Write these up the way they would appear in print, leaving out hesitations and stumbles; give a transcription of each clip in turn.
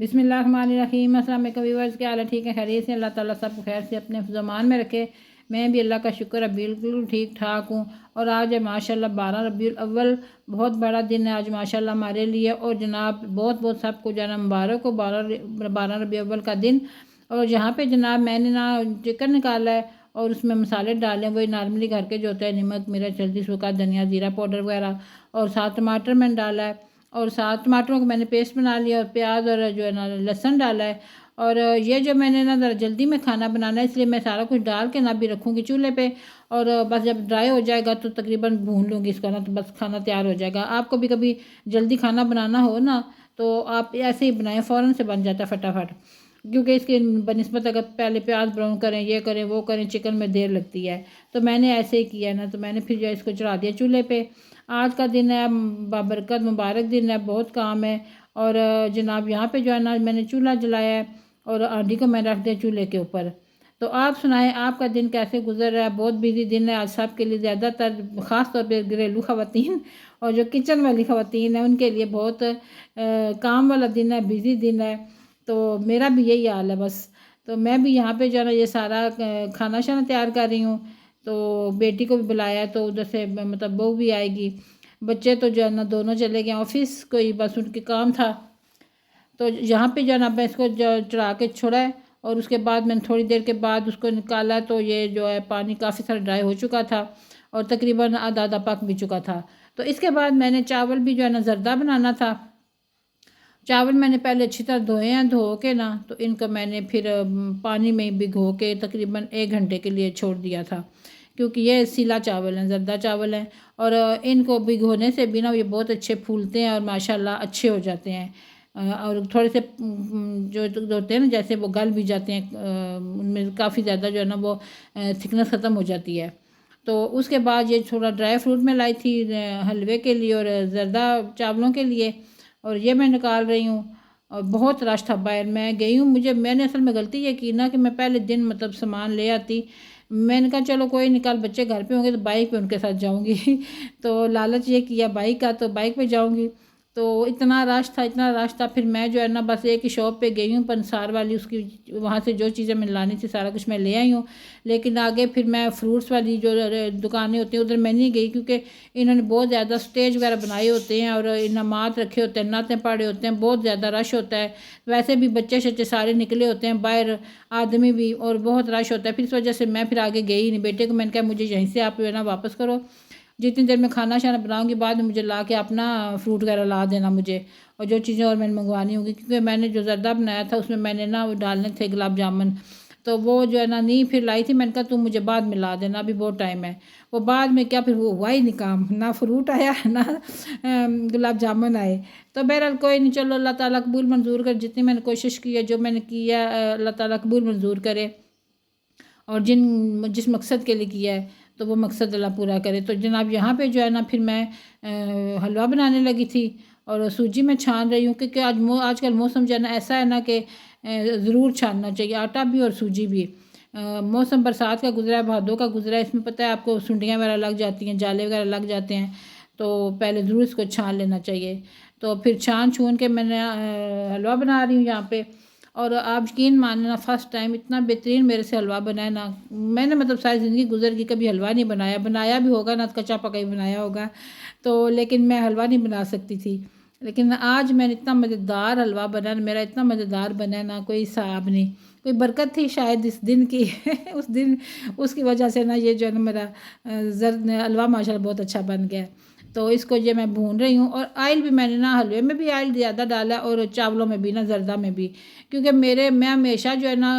बिस्मिल्लाहिर्रहमानिर्रहीम। अस्सलाम वालेकुम व्यूअर्स, क्या हाल है? ठीक है, खैरियत से? अल्लाह ताला सबको खैर से अपने ज़मान में रखे। मैं भी अल्लाह का शुक्र है बिल्कुल ठीक ठाक हूँ। और आज है माशाल्लाह 12 रबीउल अव्वल, बहुत बड़ा दिन है आज माशाल्लाह हमारे लिए। और जनाब बहुत बहुत सबको जना मुबारक हो 12 रबीउल अव्वल का दिन। और यहाँ पे जनाब मैंने ना चिकन निकाला है और उसमें मसाले डाले, वही नॉर्मली घर के जो होते हैं, नमक मिर्च हल्दी सूखा धनिया ज़ीरा पाउडर वगैरह। और साथ टमाटर मैंने डाला है और साथ टमाटरों को मैंने पेस्ट बना लिया और प्याज और जो है ना लहसुन डाला है। और ये जो मैंने ना ज़रा जल्दी में खाना बनाना है, इसलिए मैं सारा कुछ डाल के ना भी रखूँगी चूल्हे पे। और बस जब ड्राई हो जाएगा तो तकरीबन भून लूँगी इसको ना, तो बस खाना तैयार हो जाएगा। आपको भी कभी जल्दी खाना बनाना हो ना तो आप ऐसे ही बनाएं, फ़ौरन से बन जाता है फटाफट। क्योंकि इसके बनिस्बत अगर पहले प्याज ब्राउन करें, ये करें वो करें, चिकन में देर लगती है। तो मैंने ऐसे ही किया ना, तो मैंने फिर जो है इसको चढ़ा दिया चूल्हे पे। आज का दिन है बाबरकत मुबारक दिन है, बहुत काम है। और जनाब यहाँ पे जो है ना मैंने चूल्हा जलाया है और आंडी को मैं रख दिया चूल्हे के ऊपर। तो आप सुनाएं आपका दिन कैसे गुजर रहा है? बहुत बिजी दिन है आज सब के लिए, ज़्यादातर ख़ास तौर पे घरेलू ख़वातीन और जो किचन वाली ख़वातीन है उनके लिए बहुत काम वाला दिन है, बिज़ी दिन है। तो मेरा भी यही हाल है बस। तो मैं भी यहाँ पे जो है ना ये सारा खाना शाना तैयार कर रही हूँ। तो बेटी को भी बुलाया है, तो उधर से मतलब बहू भी आएगी। बच्चे तो जो है ना दोनों चले गए ऑफिस, कोई बस उनके काम था। तो यहाँ पे जो है ना मैं इसको चढ़ा के छोड़ा है और उसके बाद मैंने थोड़ी देर के बाद उसको निकाला, तो ये जो है पानी काफ़ी सारा ड्राई हो चुका था और तकरीबन आधा आधा पक भी चुका था। तो इसके बाद मैंने चावल भी जो है ना ज़रदा बनाना था। चावल मैंने पहले अच्छी तरह धोए हैं, धो के ना तो इनको मैंने फिर पानी में भिगो के तकरीबन 1 घंटे के लिए छोड़ दिया था। क्योंकि ये सीला चावल हैं, ज़रदा चावल हैं। और इनको भिगोने से भी ना ये बहुत अच्छे फूलते हैं और माशाल्लाह अच्छे हो जाते हैं। और थोड़े से जो होते हैं ना जैसे वो गल भी जाते हैं, उनमें काफ़ी ज़्यादा जो है ना वो थिकनेस ख़त्म हो जाती है। तो उसके बाद ये थोड़ा ड्राई फ्रूट में लाई थी हलवे के लिए और ज़रदा चावलों के लिए, और ये मैं निकाल रही हूँ। और बहुत रश था बाहर, मैं गई हूँ, मैंने असल में गलती ये की ना कि मैं पहले दिन मतलब सामान ले आती। मैंने कहा चलो कोई निकाल, बच्चे घर पे होंगे तो बाइक पे उनके साथ जाऊँगी तो लालच ये किया बाइक का, तो बाइक पे जाऊँगी। तो इतना रश था, इतना रश था, फिर मैं जो है ना बस एक ही शॉप पे गई हूँ पंसार वाली, उसकी वहाँ से जो चीज़ें मैं लानी थी सारा कुछ मैं ले आई हूँ। लेकिन आगे फिर मैं फ्रूट्स वाली जो दुकानें होती हैं उधर मैं नहीं गई, क्योंकि इन्होंने बहुत ज़्यादा स्टेज वगैरह बनाए होते हैं और इनामात रखे होते हैं, नाते पड़े होते हैं, बहुत ज़्यादा रश होता है। वैसे भी बच्चे शच्चे सारे निकले होते हैं बाहर, आदमी भी, और बहुत रश होता है। फिर इस वजह से मैं फिर आगे गई नहीं। बेटे को मैंने कहा मुझे यहीं से आप जो है ना वापस करो, जितनी देर में खाना शाना बनाऊंगी बाद में मुझे ला के अपना फ्रूट वगैरह ला देना मुझे, और जो चीज़ें और मैंने मंगवानी होंगी। क्योंकि मैंने जो ज़रदा बनाया था उसमें मैंने ना वो डालने थे गुलाब जामुन, तो वो जो है ना नहीं फिर लाई थी। मैंने कहा तुम मुझे बाद में ला देना, अभी बहुत टाइम है। वो बाद में क्या, फिर वो हुआ ही नहीं काम, ना फ्रूट आया ना गुलाब जामुन आए। तो बहरहाल कोई नहीं, चलो अल्लाह ताला कबूल मंजूर कर, जितनी मैंने कोशिश की है, जो मैंने किया अल्लाह ताला कबूल मंजूर करे। और जिस मकसद के लिए किया है तो वो मकसद अल्लाह पूरा करे। तो जनाब यहाँ पे जो है ना फिर मैं हलवा बनाने लगी थी और सूजी में छान रही हूँ, क्योंकि आजकल मौसम जो है ना ऐसा है ना कि ज़रूर छानना चाहिए आटा भी और सूजी भी। मौसम बरसात का गुजरा है, भादों का गुजरा है, इसमें पता है आपको सुंडियाँ वगैरह लग जाती हैं, जाले वगैरह लग जाते हैं। तो पहले ज़रूर इसको छान लेना चाहिए। तो फिर छान छून के मैंने हलवा बना रही हूँ यहाँ पे। और आप यकीन मानना फ़र्स्ट टाइम इतना बेहतरीन मेरे से हलवा बनाया ना, मैंने मतलब सारी ज़िंदगी गुजर गई कभी हलवा नहीं बनाया, बनाया भी होगा ना तो कच्चा पका ही बनाया होगा। तो लेकिन मैं हलवा नहीं बना सकती थी। लेकिन आज मैंने इतना मज़ेदार हलवा बना, मेरा इतना मज़ेदार बना ना कोई हिसाब नहीं। कोई बरकत थी शायद इस दिन की उस दिन उसकी वजह से ना ये जो है ना मेरा हलवा माशाल्लाह बहुत अच्छा बन गया। तो इसको ये मैं भून रही हूँ। और आयल भी मैंने ना हलवे में भी आयल ज़्यादा डाला और चावलों में भी ना ज़रदा में भी, क्योंकि मैं हमेशा जो है ना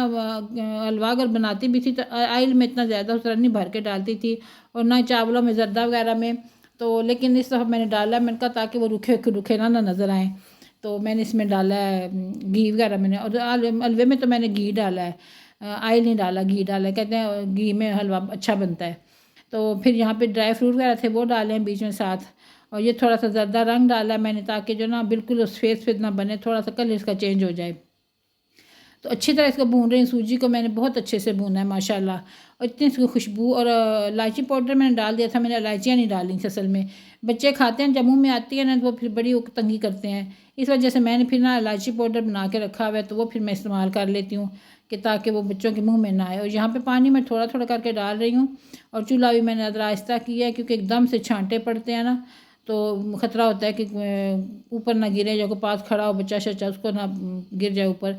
हलवा अगर बनाती भी थी तो आयल में इतना ज़्यादा उस तरह नहीं भर के डालती थी, और ना चावलों में ज़रदा वगैरह में। तो लेकिन इस दफ़ा मैंने डाला, मैंने कहा ताकि वो रुखे रुखे ना नज़र आएँ। तो मैंने इसमें डाला है घी वगैरह मैंने, और हलवे में तो मैंने घी डाला है, आयल नहीं डाला, घी डाला है। कहते हैं घी में हलवा अच्छा बनता है। तो फिर यहाँ पे ड्राई फ्रूट वगैरह थे वो डाले हैं बीच में साथ, और ये थोड़ा सा ज़रदा रंग डाला है मैंने ताकि जो ना बिल्कुल सफ़ेद सफ़ेद ना बने, थोड़ा सा कलर इसका चेंज हो जाए। तो अच्छी तरह इसको भून रही हूँ। सूजी को मैंने बहुत अच्छे से भूना है माशाल्लाह, और इतनी इसकी खुशबू। और इलायची पाउडर मैंने डाल दिया था, मैंने इलायचियाँ नहीं डाली थी असल में। बच्चे खाते हैं, जब मुँह में आती है ना तो वो फिर बड़ी तंगी करते हैं, इस वजह से मैंने फिर ना इलायची पाउडर बना के रखा हुआ है, तो वो फिर मैं इस्तेमाल कर लेती हूँ कि ताकि वो बच्चों के मुँह में ना आए। और यहाँ पर पानी मैं थोड़ा थोड़ा करके डाल रही हूँ, और चूल्हा भी मैंने अदरा आहिस्ता किया है, क्योंकि एकदम से छांटे पड़ते हैं ना, तो ख़तरा होता है कि ऊपर ना गिरे, जो पास खड़ा हो बच्चा शच्चा उसको ना गिर जाए ऊपर।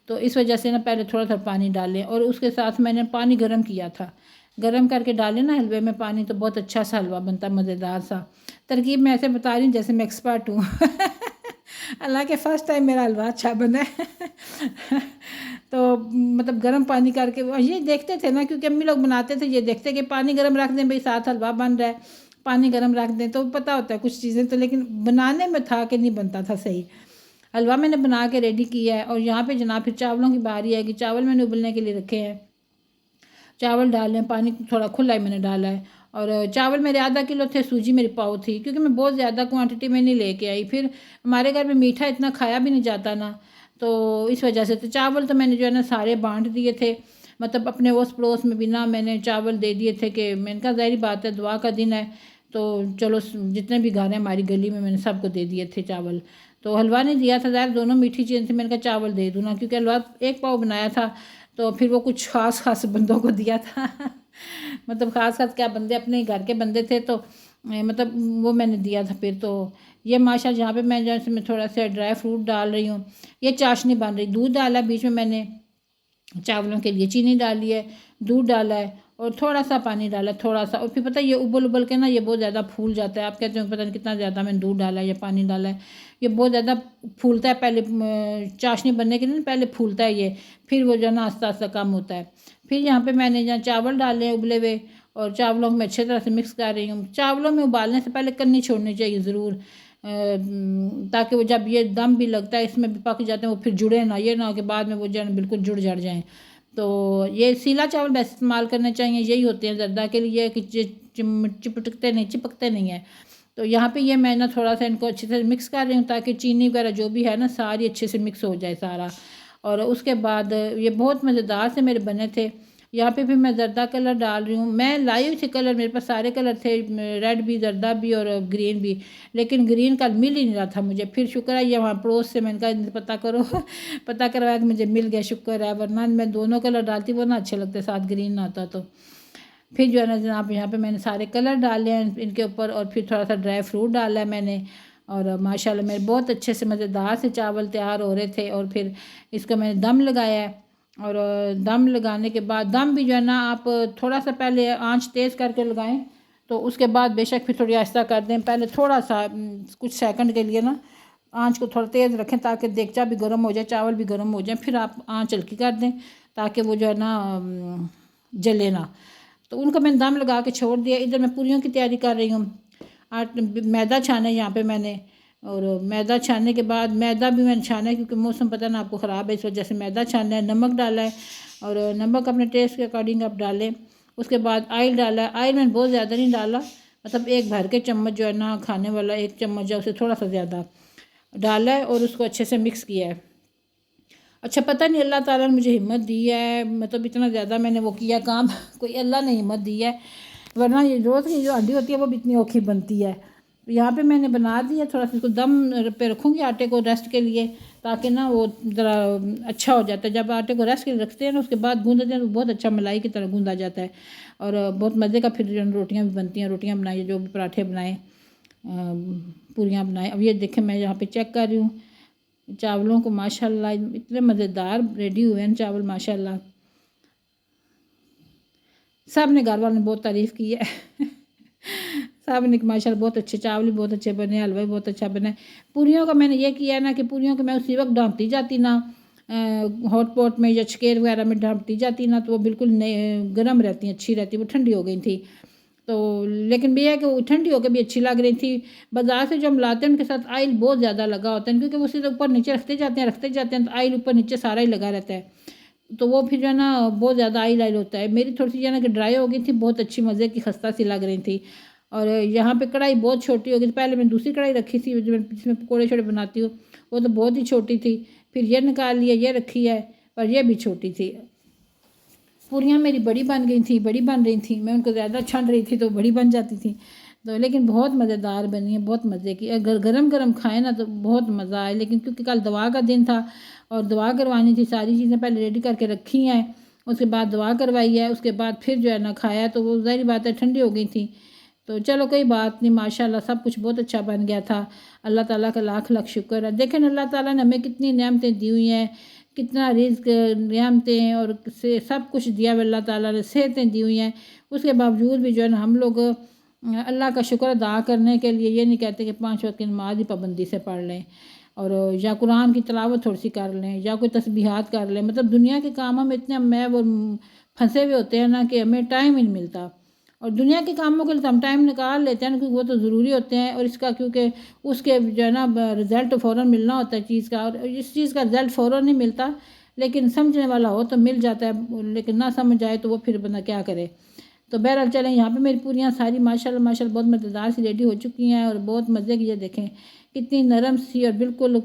तो इस वजह से ना पहले थोड़ा थोड़ा पानी डालें, और उसके साथ मैंने पानी गर्म किया था, गर्म करके डालें ना हलवे में पानी, तो बहुत अच्छा सा हलवा बनता है, मज़ेदार सा। तरकीब मैं ऐसे बता रही हूँ जैसे मैं एक्सपर्ट हूँ। अल्लाह के फर्स्ट टाइम मेरा हलवा अच्छा बना है। तो मतलब गर्म पानी करके ये देखते थे ना, क्योंकि अम्मी लोग बनाते थे, ये देखते कि पानी गर्म रख दें भाई, साथ हलवा बन रहा है, पानी गर्म रख दें, तो पता होता है कुछ चीज़ें तो, लेकिन बनाने में था कि नहीं बनता था सही। हलवा मैंने बना के रेडी किया है, और यहाँ पे जनाब फिर चावलों की बारी है कि चावल मैंने उबलने के लिए रखे हैं। चावल डाल लें, पानी थोड़ा खुला ही मैंने डाला है, और चावल मेरे आधा किलो थे, सूजी मेरी पाव थी, क्योंकि मैं बहुत ज़्यादा क्वांटिटी में नहीं लेके आई, फिर हमारे घर में मीठा इतना खाया भी नहीं जाता ना, तो इस वजह से। तो चावल तो मैंने जो है ना सारे बांट दिए थे, मतलब अपने ओस पड़ोस में भी ना मैंने चावल दे दिए थे, कि मैंने कहा ज़ाहिर बात है दुआ का दिन है, तो चलो जितने भी घर हैं हमारी गली में मैंने सबको दे दिए थे चावल। तो हलवा नहीं दिया था, ज़ाहिर दोनों मीठी चीज़ें थी, मैंने कहा चावल दे दूँ ना, क्योंकि हलवा एक पाव बनाया था, तो फिर वो कुछ ख़ास बंदों को दिया था। मतलब ख़ास क्या बंदे, अपने घर के बंदे थे, तो मतलब वो मैंने दिया था फिर। तो ये माशा जहाँ पे मैं जैसे मैं थोड़ा सा ड्राई फ्रूट डाल रही हूँ, ये चाशनी बन रही, दूध डाला बीच में मैंने, चावलों के लिए चीनी डाली है, दूध डाला है, और थोड़ा सा पानी डाला है, थोड़ा सा। और फिर पता है ये उबल उबल के ना ये बहुत ज़्यादा फूल जाता है, आप कहते हो पता नहीं कितना ज़्यादा मैंने दूध डाला है या पानी डाला है, ये बहुत ज़्यादा फूलता है, पहले चाशनी बनने के लिए पहले फूलता है ये, फिर वो जो है ना आस्ता आस्ता कम होता है। फिर यहाँ पर मैंने जहाँ चावल डाले हैं उबले हुए, और चावलों को मैं अच्छी तरह से मिक्स कर रही हूँ। चावलों में उबालने से पहले कन्नी छोड़नी चाहिए ज़रूर, ताकि वो जब ये दम भी लगता है इसमें भी पक जाते हैं, वो फिर जुड़े ना, ये ना हो कि बाद में वो जो है बिल्कुल जुड़ जड़ जाएँ। तो ये सीला चावल वैसे इस्तेमाल करने चाहिए, यही होते हैं ज़र्दा के लिए कि चिपकते नहीं हैं। तो यहाँ पे ये मैं ना थोड़ा सा इनको अच्छे से मिक्स कर रही हूँ, ताकि चीनी वगैरह जो भी है ना सारी अच्छे से मिक्स हो जाए सारा। और उसके बाद ये बहुत मज़ेदार से मेरे बने थे। यहाँ पे भी मैं ज़र्दा कलर डाल रही हूँ, मैं लाई हुई थी कलर, मेरे पास सारे कलर थे, रेड भी, ज़र्दा भी और ग्रीन भी, लेकिन ग्रीन कल मिल ही नहीं रहा था मुझे। फिर शुक्र है ये वहाँ पड़ोस से मैंने कहा इनसे पता करो। पता करवाया तो मुझे मिल गया, शुक्र है, वरना मैं दोनों कलर डालती वो ना अच्छे लगते, साथ ग्रीन ना आता तो। फिर जो है ना जनाब यहाँ पे मैंने सारे कलर डाले हैं इनके ऊपर, और फिर थोड़ा सा ड्राई फ्रूट डाला है मैंने, और माशाल्लाह मेरे बहुत अच्छे से मज़ेदार से चावल तैयार हो रहे थे। और फिर इसको मैंने दम लगाया है, और दम लगाने के बाद, दम भी जो है ना आप थोड़ा सा पहले आंच तेज़ करके लगाएं, तो उसके बाद बेशक फिर थोड़ी आहिस्ता कर दें, पहले थोड़ा सा कुछ सेकंड के लिए ना आंच को थोड़ा तेज़ रखें, ताकि देगचा भी गर्म हो जाए, चावल भी गर्म हो जाए, फिर आप आंच हल्की कर दें, ताकि वो जो है ना जले ना। तो उनको मैंने दम लगा के छोड़ दिया। इधर मैं पूरियों की तैयारी कर रही हूँ। मैदा छाना है यहाँ पे मैंने, और मैदा छानने के बाद, मैदा भी मैंने छाना है क्योंकि मौसम पता ना आपको ख़राब है, इस वजह से मैदा छाना है। नमक डाला है, और नमक अपने टेस्ट के अकॉर्डिंग आप डालें। उसके बाद ऑयल डाला है, ऑयल मैंने बहुत ज़्यादा नहीं डाला, मतलब एक भर के चम्मच जो है ना खाने वाला एक चम्मच है, उसे थोड़ा सा ज़्यादा डाला है, और उसको अच्छे से मिक्स किया है। अच्छा पता नहीं अल्लाह ताला ने मुझे हिम्मत दी है, मतलब इतना ज़्यादा मैंने वो किया काम। कोई अल्लाह ने हिम्मत दी है, वरना ये रोज़ की जो हड्डी होती है वो भी इतनी औखी बनती है। तो यहाँ पे मैंने बना दिया, थोड़ा सा इसको दम पे रखूँगी आटे को रेस्ट के लिए, ताकि ना वो ज़रा अच्छा हो जाता है। जब आटे को रेस्ट के लिए रखते हैं ना उसके बाद गूँधते हैं तो बहुत अच्छा मलाई की तरह गूँधा जाता है, और बहुत मज़े का फिर जो रोटियाँ भी बनती हैं। रोटियाँ बनाई, जो भी पराठे बनाए, पूरियाँ बनाए। अब ये देखें मैं यहाँ पर चेक कर रही हूँ चावलों को, माशाल्लाह इतने मज़ेदार रेडी हुए हैं चावल माशाल्लाह। सब ने घर वालों ने बहुत तारीफ़ की है। सब ने माशाल्लाह बहुत अच्छे चावल भी बहुत अच्छे बने, हलवा भी बहुत अच्छा बना। पूरियों का मैंने ये किया ना कि पूरियों को मैं उसी वक्त ढाँपती जाती ना, हॉट पॉट में या चकेर वगैरह में ढाँपती जाती ना, तो वो बिल्कुल गर्म रहती, अच्छी रहती। वो ठंडी हो गई थी तो, लेकिन भैया कि वो ठंडी होकर भी अच्छी लग रही थी। बाज़ार से जो हम लाते हैं उनके साथ ऑयल बहुत ज़्यादा लगा होता है, क्योंकि वो सीधे ऊपर नीचे रखते जाते हैं तो ऑयल ऊपर नीचे सारा ही लगा रहता है, तो वो फिर जो है ना बहुत ज़्यादा ऑयल होता है। मेरी थोड़ी सी जो है ना कि ड्राई हो गई थी, बहुत अच्छी मज़े की खस्ता सी लग रही थी। और यहाँ पे कढ़ाई बहुत छोटी हो गई थी, पहले मैंने दूसरी कढ़ाई रखी थी जिसमें पकौड़े छोड़े बनाती हूँ, वो तो बहुत ही छोटी थी। फिर ये निकाल लिया, ये रखी है, और ये भी छोटी थी। पूरियाँ मेरी बड़ी बन गई थी, बड़ी बन रही थी, मैं उनको ज़्यादा छान रही थी तो बड़ी बन जाती थी। तो लेकिन बहुत मज़ेदार बनी है, बहुत मज़े की। अगर गरम गरम खाएँ ना तो बहुत मज़ा आए। लेकिन क्योंकि कल दवा का दिन था और दवा करवानी थी, सारी चीज़ें पहले रेडी करके रखी हैं, उसके बाद दवा करवाई है, उसके बाद फिर जो है ना खाया, तो वो ज़ाहिर बात है ठंडी हो गई थी। तो चलो कोई बात नहीं, माशाल्लाह सब कुछ बहुत अच्छा बन गया था। अल्लाह ताला का लाख लाख शुक्र है। देखें अल्लाह ताला ने हमें कितनी नेमतें दी हुई हैं, कितना रिज़्क, नेमतें और से सब कुछ दिया हुआ अल्लाह ताला ने, सेहतें दी हुई हैं। उसके बावजूद भी जो है ना हम लोग अल्लाह का शुक्र अदा करने के लिए ये नहीं कहते कि 5 वक्त की नमाज ही पाबंदी से पढ़ लें और या कुरान की तिलावत थोड़ी सी कर लें या कोई तस्बीहात कर लें। मतलब दुनिया के कामों में इतने मैं वो फंसे हुए होते हैं ना कि हमें टाइम ही नहीं मिलता। और दुनिया के कामों के लिए तो हम टाइम निकाल लेते हैं क्योंकि वो तो ज़रूरी होते हैं, और इसका क्योंकि उसके जो है ना रिज़ल्ट फ़ौरन मिलना होता है चीज़ का, और इस चीज़ का रिज़ल्ट फ़ौरन नहीं मिलता। लेकिन समझने वाला हो तो मिल जाता है, लेकिन ना समझ आए तो वो फिर बंदा क्या करे। तो बहरहाल चलें, यहाँ पे मेरी पूरियाँ सारी माशाल्लाह माशाल्लाह बहुत मज़ेदार सी रेडी हो चुकी हैं और बहुत मज़े की। ये देखें कितनी नरम सी और बिल्कुल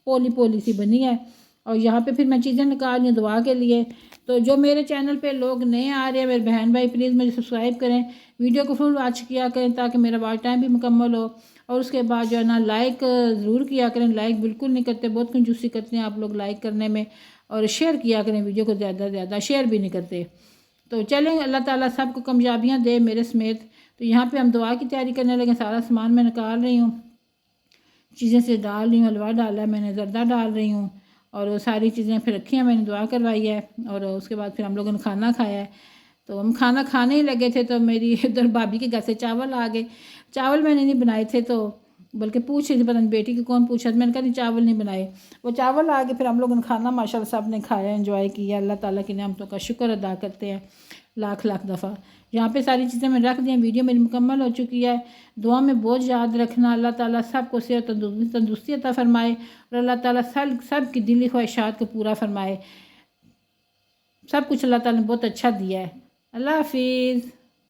पोली पोली सी बनी है। और यहाँ पे फिर मैं चीज़ें निकाल रही हूँ दुआ के लिए। तो जो मेरे चैनल पे लोग नए आ रहे हैं, मेरे बहन भाई प्लीज़ मुझे सब्सक्राइब करें, वीडियो को फुल वॉच किया करें ताकि मेरा वॉच टाइम भी मुकम्मल हो। और उसके बाद जो है ना लाइक ज़रूर किया करें, लाइक बिल्कुल नहीं करते, बहुत कंजूसी करते हैं आप लोग लाइक करने में। और शेयर किया करें वीडियो को, ज़्यादा से ज़्यादा शेयर भी नहीं करते। तो चलें, अल्लाह ताला सबको कामयाबियाँ दे मेरे समेत। तो यहाँ पे हम दुआ की तैयारी करने लगे, सारा सामान मैं निकाल रही हूँ, चीज़ें से डाल रही हूँ, हलवा डाला है मैंने, ज़र्दा डाल रही हूँ और वो सारी चीज़ें फिर रखी हैं, मैंने दुआ करवाई है। और उसके बाद फिर हम लोगों ने खाना खाया है। तो हम खाना खाने ही लगे थे तो मेरी इधर भाभी के घर से चावल आ गए। चावल मैंने नहीं बनाए थे, तो बल्कि पूछ रही थी, पता नहीं बेटी की कौन पूछा, तो मैंने कहा नहीं चावल नहीं बनाए। वो चावल आ गए, फिर हम लोगों ने खाना माशाल्लाह सब ने खाया, एंजॉय किया। अल्लाह ताला की नेमतों का शुक्र अदा करते हैं लाख लाख दफ़ा। यहाँ पे सारी चीज़ें मैं रख दी, वीडियो मेरी मुकम्मल हो चुकी है। दुआ में बहुत याद रखना, अल्लाह ताला सबको सेहत तंदुरुस्ती अता फ़रमाए और अल्लाह ताला सब की दिली ख्वाहिशात को पूरा फ़रमाए। सब कुछ अल्लाह ताला ने बहुत अच्छा दिया है। अल्लाह हाफिज़।